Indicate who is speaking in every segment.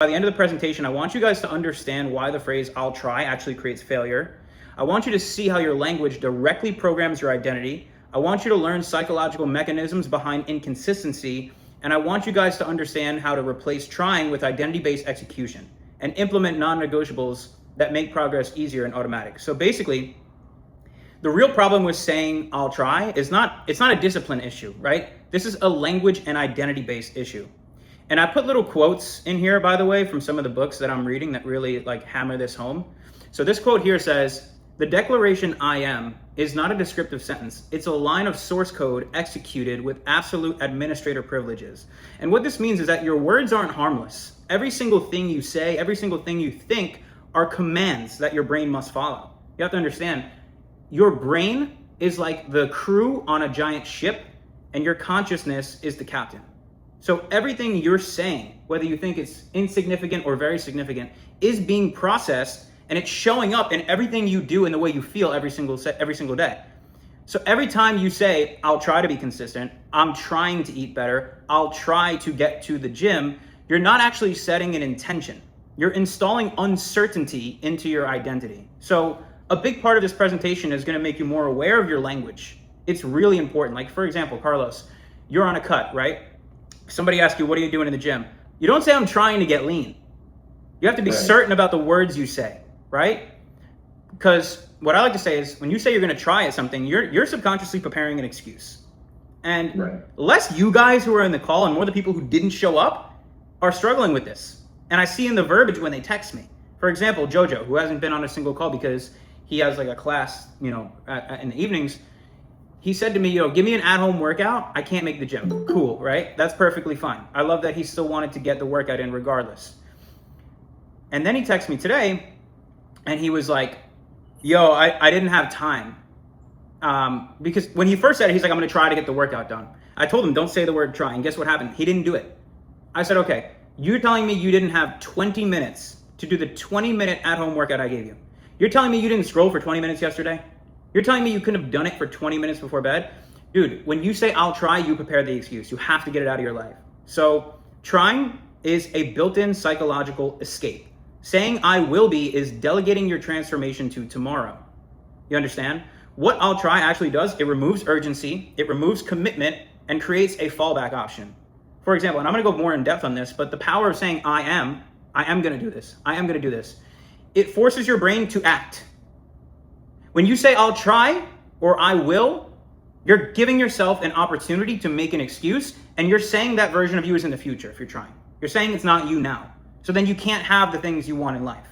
Speaker 1: by the end of the presentation, I want you guys to understand why the phrase "I'll try" actually creates failure. I want you to see how your language directly programs your identity. I want you to learn psychological mechanisms behind inconsistency. And I want you guys to understand how to replace trying with identity-based execution and implement non-negotiables that make progress easier and automatic. So basically, the real problem with saying "I'll try" is it's not a discipline issue, right? This is a language and identity-based issue. And I put little quotes in here, by the way, from some of the books that I'm reading that really like hammer this home. So this quote here says, "The declaration 'I am' is not a descriptive sentence. It's a line of source code executed with absolute administrator privileges." And what this means is that your words aren't harmless. Every single thing you say, every single thing you think are commands that your brain must follow. You have to understand, your brain is like the crew on a giant ship, and your consciousness is the captain. So everything you're saying, whether you think it's insignificant or very significant, is being processed, and it's showing up in everything you do and the way you feel every single day. So every time you say, "I'll try to be consistent," "I'm trying to eat better," "I'll try to get to the gym," you're not actually setting an intention. You're installing uncertainty into your identity. So a big part of this presentation is going to make you more aware of your language. It's really important. Like, for example, Carlos, you're on a cut, right? Somebody asks you, "What are you doing in the gym?" You don't say, "I'm trying to get lean." You have to be certain about the words you say, right? Because what I like to say is, when you say you're going to try at something, you're subconsciously preparing an excuse. And less you guys who are in the call and more the people who didn't show up are struggling with this. And I see in the verbiage when they text me. For example, Jojo, who hasn't been on a single call because he has like a class, in the evenings. He said to me, "Give me an at-home workout. I can't make the gym." Cool, right? That's perfectly fine. I love that he still wanted to get the workout in regardless. And then he texted me today, and he was like, I didn't have time. Because when he first said it, he's like, "I'm going to try to get the workout done." I told him, "Don't say the word try." And guess what happened? He didn't do it. I said, "Okay, you're telling me you didn't have 20 minutes to do the 20-minute at-home workout I gave you. You're telling me you didn't scroll for 20 minutes yesterday? You're telling me you couldn't have done it for 20 minutes before bed?" Dude, when you say "I'll try," you prepare the excuse. You have to get it out of your life. So trying is a built-in psychological escape. Saying "I will be" is delegating your transformation to tomorrow. You understand? What "I'll try" actually does, it removes urgency, it removes commitment, and creates a fallback option. For example, and I'm going to go more in depth on this, but the power of saying I am going to do this, I am going to do this, it forces your brain to act. When you say "I'll try" or "I will," you're giving yourself an opportunity to make an excuse, and you're saying that version of you is in the future if you're trying. You're saying it's not you now. So then you can't have the things you want in life.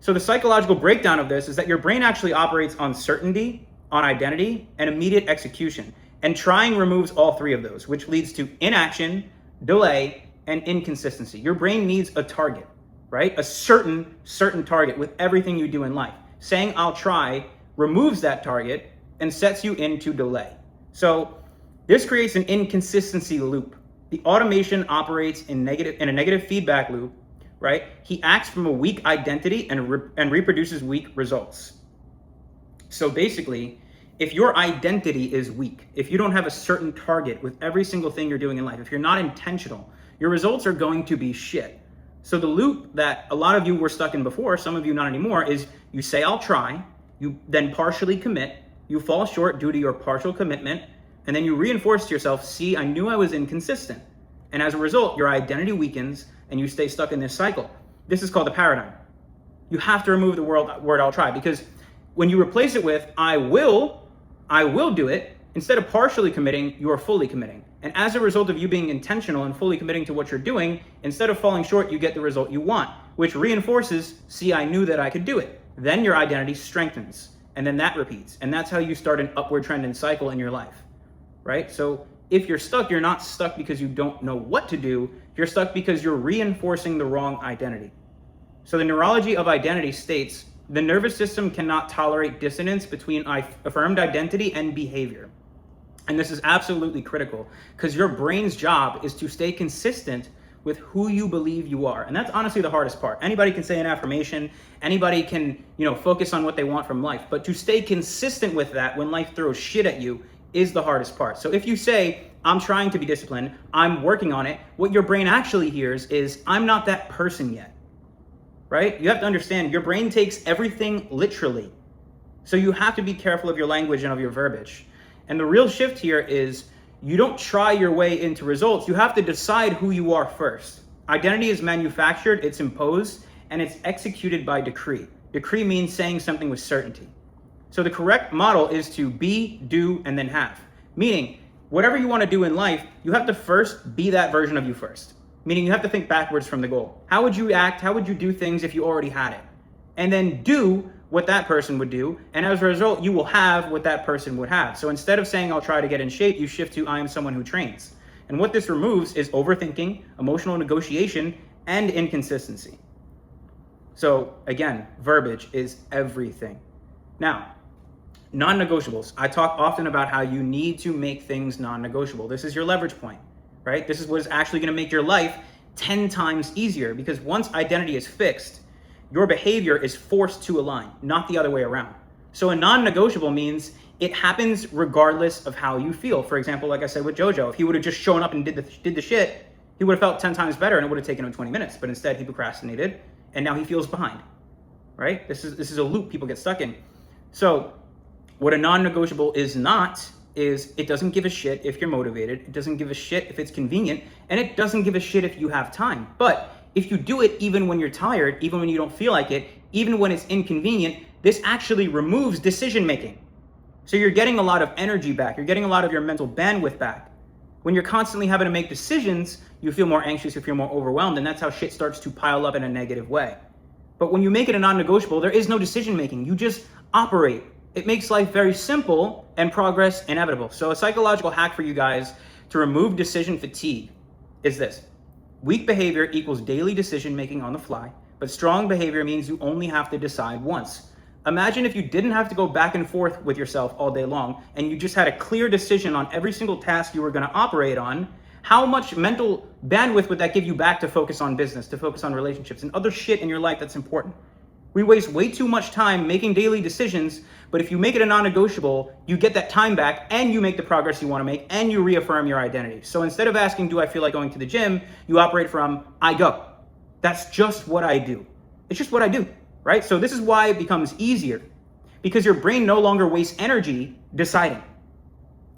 Speaker 1: So the psychological breakdown of this is that your brain actually operates on certainty, on identity, and immediate execution. And trying removes all three of those, which leads to inaction, delay, and inconsistency. Your brain needs a target, right? A certain target with everything you do in life. Saying "I'll try" removes that target and sets you into delay. So this creates an inconsistency loop. The automation operates in a negative feedback loop, right? He acts from a weak identity and reproduces weak results. So basically, if your identity is weak, if you don't have a certain target with every single thing you're doing in life, if you're not intentional, your results are going to be shit. So the loop that a lot of you were stuck in before, some of you not anymore, is you say "I'll try," you then partially commit, you fall short due to your partial commitment, and then you reinforce to yourself, "See, I knew I was inconsistent." And as a result, your identity weakens and you stay stuck in this cycle. This is called a paradigm. You have to remove the word "I'll try," because when you replace it with I will do it, instead of partially committing, you are fully committing. And as a result of you being intentional and fully committing to what you're doing, instead of falling short, you get the result you want, which reinforces, "See, I knew that I could do it." Then your identity strengthens, and then that repeats. And that's how you start an upward trend and cycle in your life, right? So if you're stuck, you're not stuck because you don't know what to do. You're stuck because you're reinforcing the wrong identity. So the neurology of identity states, the nervous system cannot tolerate dissonance between affirmed identity and behavior. And this is absolutely critical because your brain's job is to stay consistent with who you believe you are. And that's honestly the hardest part. Anybody can say an affirmation, anybody can, focus on what they want from life, but to stay consistent with that when life throws shit at you is the hardest part. So if you say, I'm trying to be disciplined, I'm working on it, what your brain actually hears is, I'm not that person yet, right? You have to understand, your brain takes everything literally. So you have to be careful of your language and of your verbiage. And the real shift here is, you don't try your way into results. You have to decide who you are first. Identity is manufactured, it's imposed, and it's executed by decree. Decree means saying something with certainty. So the correct model is to be, do, and then have. Meaning, whatever you want to do in life, you have to first be that version of you first. Meaning you have to think backwards from the goal. How would you act? How would you do things if you already had it? And then do what that person would do, and as a result, you will have what that person would have. So instead of saying, I'll try to get in shape, you shift to, I am someone who trains. And what this removes is overthinking, emotional negotiation, and inconsistency. So again, verbiage is everything. Now, non-negotiables. I talk often about how you need to make things non-negotiable. This is your leverage point, right? This is what is actually going to make your life 10 times easier, because once identity is fixed, your behavior is forced to align, not the other way around. So a non-negotiable means it happens regardless of how you feel. For example, like I said with Jojo, if he would have just shown up and did the shit, he would have felt 10 times better and it would have taken him 20 minutes. But instead he procrastinated and now he feels behind, right? This is a loop people get stuck in. So what a non-negotiable is not, is it doesn't give a shit if you're motivated. It doesn't give a shit if it's convenient, and it doesn't give a shit if you have time. But if you do it even when you're tired, even when you don't feel like it, even when it's inconvenient, this actually removes decision making. So you're getting a lot of energy back. You're getting a lot of your mental bandwidth back. When you're constantly having to make decisions, you feel more anxious, you feel more overwhelmed, and that's how shit starts to pile up in a negative way. But when you make it a non-negotiable, there is no decision making. You just operate. It makes life very simple and progress inevitable. So a psychological hack for you guys to remove decision fatigue is this. Weak behavior equals daily decision making on the fly, but strong behavior means you only have to decide once. Imagine if you didn't have to go back and forth with yourself all day long and you just had a clear decision on every single task you were going to operate on. How much mental bandwidth would that give you back to focus on business, to focus on relationships and other shit in your life that's important? We waste way too much time making daily decisions, but if you make it a non-negotiable, you get that time back and you make the progress you want to make and you reaffirm your identity. So instead of asking, do I feel like going to the gym? You operate from, I go. That's just what I do. It's just what I do, right? So this is why it becomes easier, because your brain no longer wastes energy deciding.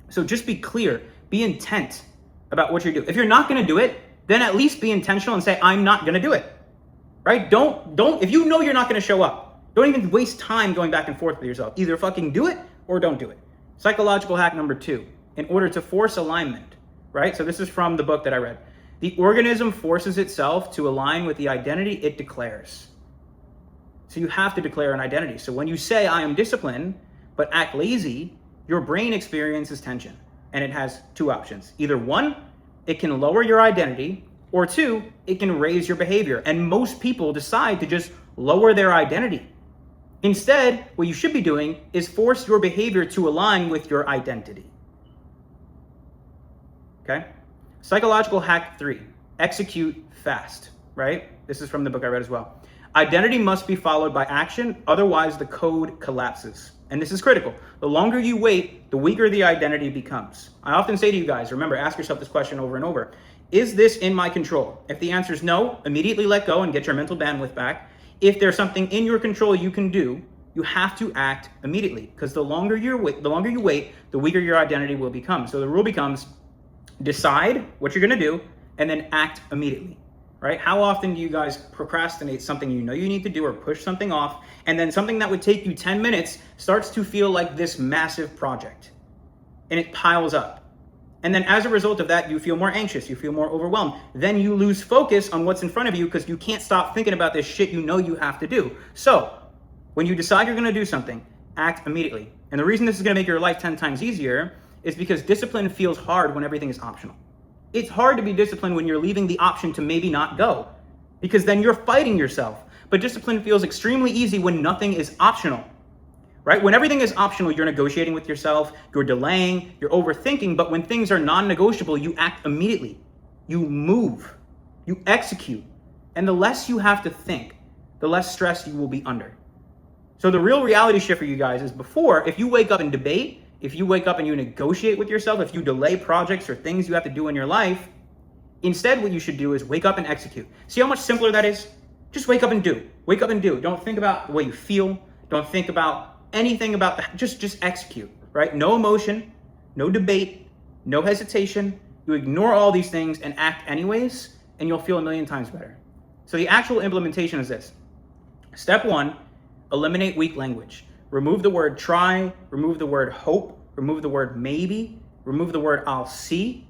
Speaker 1: So just be clear, be intent about what you do. If you're not going to do it, then at least be intentional and say, I'm not going to do it. Right? Don't, if you know you're not going to show up, don't even waste time going back and forth with yourself. Either fucking do it or don't do it. Psychological hack number 2, in order to force alignment, right? So this is from the book that I read. The organism forces itself to align with the identity it declares. So you have to declare an identity. So when you say, I am disciplined, but act lazy, your brain experiences tension. And it has 2 options. Either 1, it can lower your identity, or 2, it can raise your behavior. And most people decide to just lower their identity. Instead, what you should be doing is force your behavior to align with your identity. Okay? Psychological hack 3, execute fast, right? This is from the book I read as well. Identity must be followed by action, otherwise the code collapses. And this is critical. The longer you wait, the weaker the identity becomes. I often say to you guys, remember, ask yourself this question over and over. Is this in my control? If the answer is no, immediately let go and get your mental bandwidth back. If there's something in your control you can do, you have to act immediately, because the longer you wait, the weaker your identity will become. So the rule becomes, decide what you're going to do and then act immediately, right? How often do you guys procrastinate something you know you need to do or push something off, and then something that would take you 10 minutes starts to feel like this massive project and it piles up? And then as a result of that, you feel more anxious, you feel more overwhelmed. Then you lose focus on what's in front of you because you can't stop thinking about this shit you know you have to do. So when you decide you're gonna do something, act immediately. And the reason this is gonna make your life 10 times easier is because discipline feels hard when everything is optional. It's hard to be disciplined when you're leaving the option to maybe not go, because then you're fighting yourself. But discipline feels extremely easy when nothing is optional. Right? When everything is optional, you're negotiating with yourself, you're delaying, you're overthinking, but when things are non-negotiable, you act immediately. You move, you execute. And the less you have to think, the less stress you will be under. So the real reality shift for you guys is, before, if you wake up and debate, if you wake up and you negotiate with yourself, if you delay projects or things you have to do in your life, instead what you should do is wake up and execute. See how much simpler that is? Just wake up and do. Wake up and do. Don't think about the way you feel. Don't think about anything about that. Just execute, right? No emotion, no debate, no hesitation. You ignore all these things and act anyways, and you'll feel a million times better. So the actual implementation is this. Step 1, eliminate weak language. Remove the word try, remove the word hope, remove the word maybe, remove the word I'll see,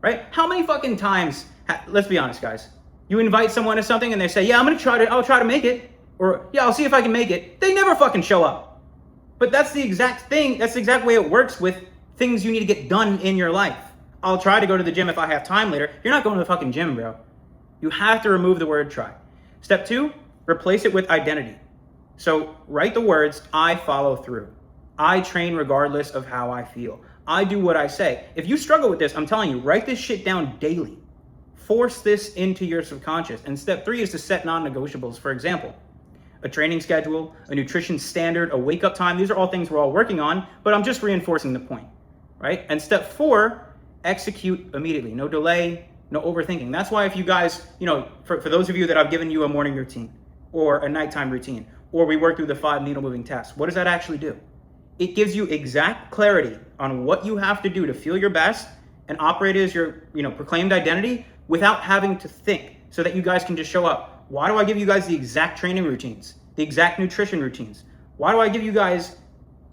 Speaker 1: right? How many fucking times, let's be honest, guys, you invite someone to something and they say, yeah, I'll try to make it, or yeah, I'll see if I can make it. They never fucking show up. But that's the exact thing, that's the exact way it works with things you need to get done in your life. I'll try to go to the gym if I have time later. You're not going to the fucking gym, bro. You have to remove the word try. Step 2, replace it with identity. So write the words, I follow through. I train regardless of how I feel. I do what I say. If you struggle with this, I'm telling you, write this shit down daily. Force this into your subconscious. And step 3 is to set non-negotiables. For example, a training schedule, a nutrition standard, a wake-up time. These are all things we're all working on, but I'm just reinforcing the point, right? And step 4, execute immediately. No delay, no overthinking. That's why if you guys, for those of you that I've given you a morning routine or a nighttime routine, or we work through the 5 needle moving tasks, what does that actually do? It gives you exact clarity on what you have to do to feel your best and operate as your, proclaimed identity without having to think, so that you guys can just show up. Why do I give you guys the exact training routines, the exact nutrition routines? Why do I give you guys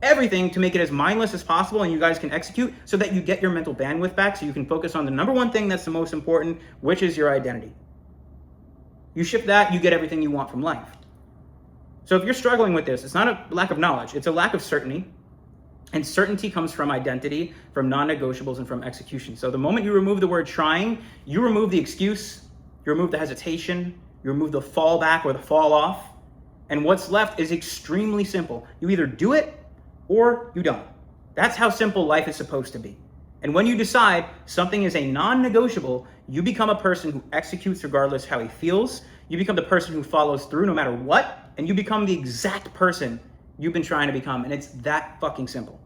Speaker 1: everything to make it as mindless as possible and you guys can execute, so that you get your mental bandwidth back, so you can focus on the number one thing that's the most important, which is your identity. You shift that, you get everything you want from life. So if you're struggling with this, it's not a lack of knowledge, it's a lack of certainty. And certainty comes from identity, from non-negotiables, and from execution. So the moment you remove the word trying, you remove the excuse, you remove the hesitation, you remove the fallback or the fall off. And what's left is extremely simple. You either do it or you don't. That's how simple life is supposed to be. And when you decide something is a non-negotiable, you become a person who executes regardless how he feels. You become the person who follows through no matter what, and you become the exact person you've been trying to become. And it's that fucking simple.